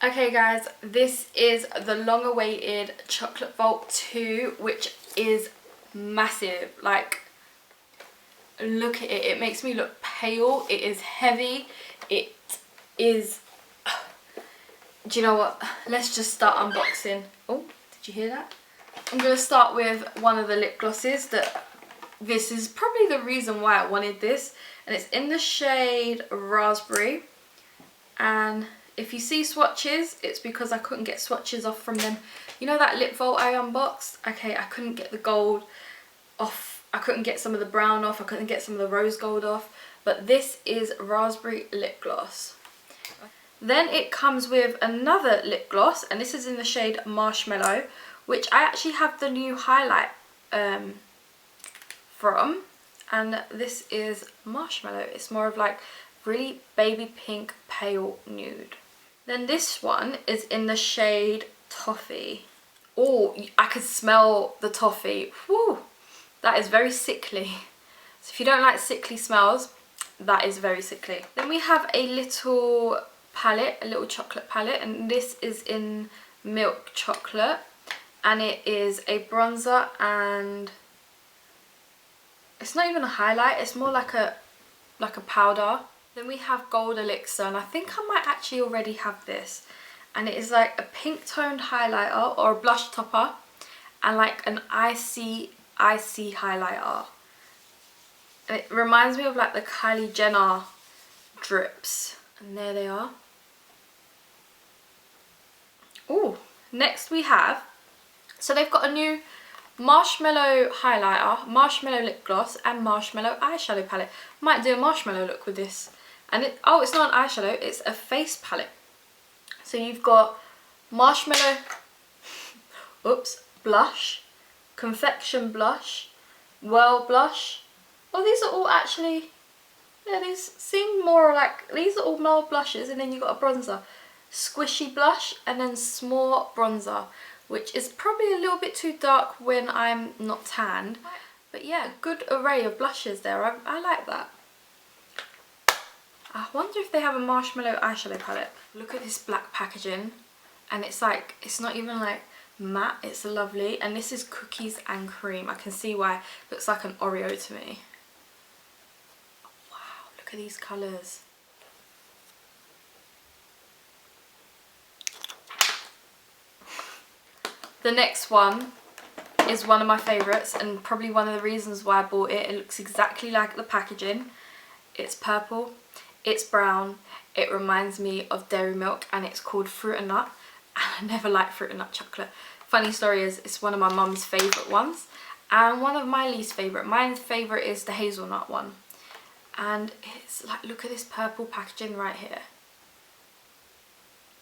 Okay guys, this is the long awaited Chocolate Vault 2, which is massive. Like, look at it. It makes me look pale. It is heavy. It is... Do you know what? Let's just start unboxing. Oh, did you hear that? I'm going to start with one of the lip glosses that... This is probably the reason why I wanted this. And it's in the shade Raspberry. And if you see swatches, it's because I couldn't get swatches off from them. You know that lip vault I unboxed? Okay, I couldn't get the gold off. I couldn't get some of the brown off. I couldn't get some of the rose gold off. But this is Raspberry lip gloss. Then it comes with another lip gloss, and this is in the shade Marshmallow, which I actually have the new highlight from. And this is Marshmallow. It's more of like really baby pink pale nude. Then this one is in the shade Toffee. Oh, I could smell the toffee. Whew, that is very sickly. So if you don't like sickly smells, that is very sickly. Then we have a little palette, a little chocolate palette, and this is in Milk Chocolate, and it is a bronzer, and it's not even a highlight, it's more like a powder. Then we have Gold Elixir, and I think I might actually already have this, and it is like a pink toned highlighter or a blush topper and like an icy highlighter. And it reminds me of like the Kylie Jenner drips, and there they are. Oh, next we have, so they've got a new Marshmallow highlighter, Marshmallow lip gloss, and Marshmallow eyeshadow palette. Might do a marshmallow look with this. And it's not an eyeshadow, it's a face palette. So you've got Marshmallow, oops, blush, Confection blush, Whirl blush. Oh, these are all actually, yeah, these seem more like, these are all mild blushes, and then you've got a bronzer. Squishy blush, and then S'more bronzer, which is probably a little bit too dark when I'm not tanned. But yeah, good array of blushes there. I like that. I wonder if they have a Marshmallow eyeshadow palette. Look at this black packaging, and it's like, it's not even like matte, it's lovely. And this is Cookies and Cream. I can see why it looks like an Oreo to me. Wow, look at these colours. The next one is one of my favourites, and probably one of the reasons why I bought it. It looks exactly like the packaging. It's purple, it's brown, it reminds me of Dairy Milk, and it's called Fruit and Nut. And I never liked Fruit and Nut chocolate. Funny story is, it's one of my mum's favourite ones, and one of my least favourite. My favourite is the hazelnut one. And it's like, look at this purple packaging right here.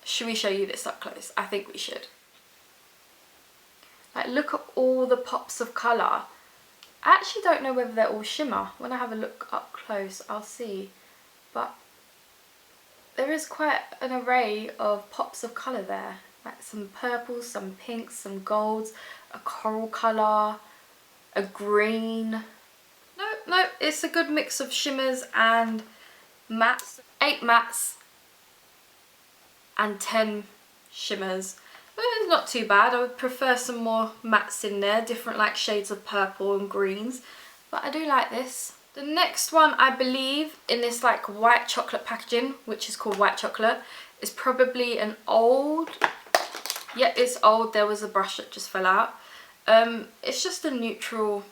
Should we show you this up close? I think we should. Like, look at all the pops of colour. I actually don't know whether they're all shimmer. When I have a look up close, I'll see. But there is quite an array of pops of colour there. Like some purples, some pinks, some golds, a coral colour, a green. No, it's a good mix of shimmers and mattes. 8 mattes and 10 shimmers. It's not too bad. I would prefer some more mattes in there, different like shades of purple and greens, but I do like this. The next one, I believe, in this like white chocolate packaging, which is called White Chocolate, is probably an old, yeah, it's old. There was a brush that just fell out. It's just a neutral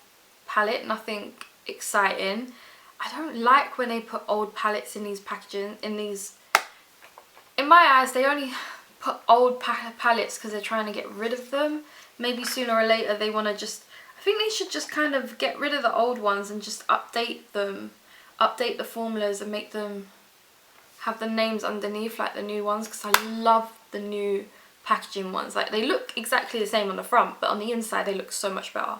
palette, nothing exciting. I don't like when they put old palettes in these packaging, in my eyes, they only put old palettes because they're trying to get rid of them. Maybe sooner or later they want to just, I think they should just kind of get rid of the old ones and just update them, update the formulas and make them have the names underneath like the new ones, because I love the new packaging ones. Like, they look exactly the same on the front, but on the inside they look so much better.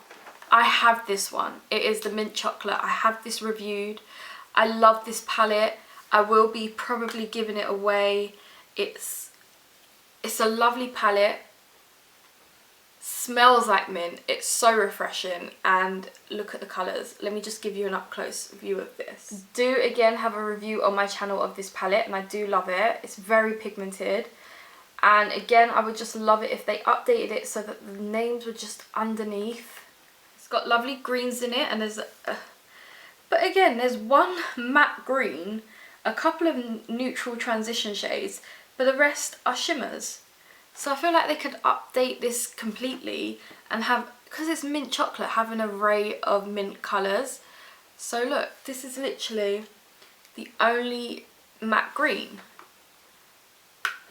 I have this one. It is the Mint Chocolate. I have this reviewed. I love this palette. I will be probably giving it away. It's a lovely palette, smells like mint, it's so refreshing, and look at the colours. Let me just give you an up close view of this. Do again have a review on my channel of this palette, and I do love it. It's very pigmented, And again, I would just love it if they updated it so that the names were just underneath. It's got lovely greens in it, and there's but again, there's one matte green, a couple of neutral transition shades, but the rest are shimmers. So I feel like they could update this completely and have, because it's mint chocolate, have an array of mint colours. So look, this is literally the only matte green.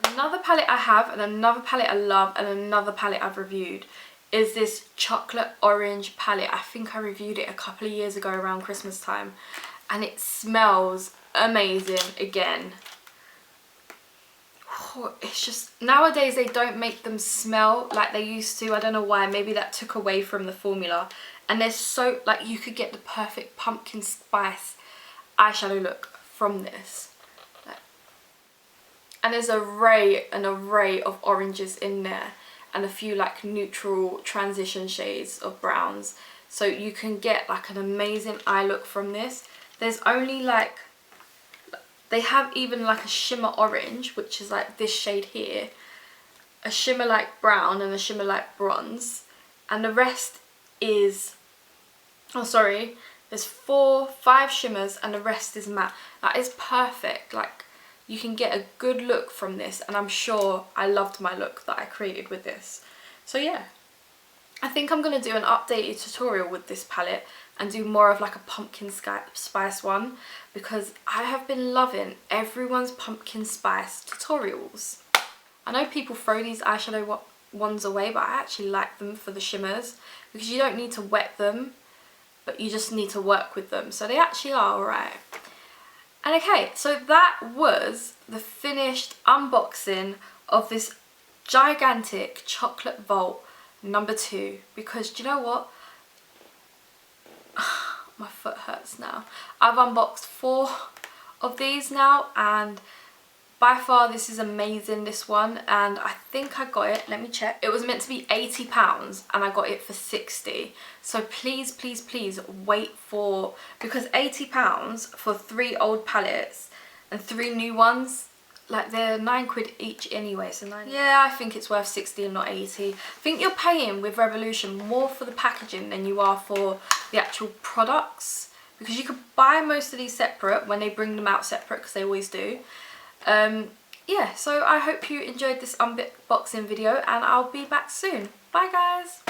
Another palette I have, and another palette I love, and another palette I've reviewed is this chocolate orange palette. I think I reviewed it a couple of years ago around Christmas time, and it smells amazing again. Oh, it's just, nowadays they don't make them smell like they used to. I don't know why, maybe that took away from the formula. And they're so, like, you could get the perfect pumpkin spice eyeshadow look from this. And there's an array of oranges in there, and a few like neutral transition shades of browns. So you can get like an amazing eye look from this. There's only like, they have even like a shimmer orange, which is like this shade here, a shimmer like brown, and a shimmer like bronze. And the rest is, oh sorry, there's 5 shimmers and the rest is matte. That is perfect. Like, you can get a good look from this, and I'm sure I loved my look that I created with this. So yeah, I think I'm going to do an updated tutorial with this palette and do more of like a pumpkin spice one, because I have been loving everyone's pumpkin spice tutorials. I know people throw these eyeshadow ones away, but I actually like them for the shimmers, because you don't need to wet them, but you just need to work with them. So they actually are alright. And okay, so that was the finished unboxing of this gigantic Chocolate Vault number 2. Because do you know what? My foot hurts now. I've unboxed 4 of these now, and by far this is amazing, this one. And I think I got it, let me check. It was meant to be £80 and I got it for 60. So please, please, please wait for, because £80 for 3 old palettes and 3 new ones, like they're £9 each anyway, so 9. Yeah, I think it's worth 60 and not 80. I think you're paying with Revolution more for the packaging than you are for the actual products, because you could buy most of these separate when they bring them out separate, because they always do. Yeah, so I hope you enjoyed this unboxing video, and I'll be back soon. Bye guys!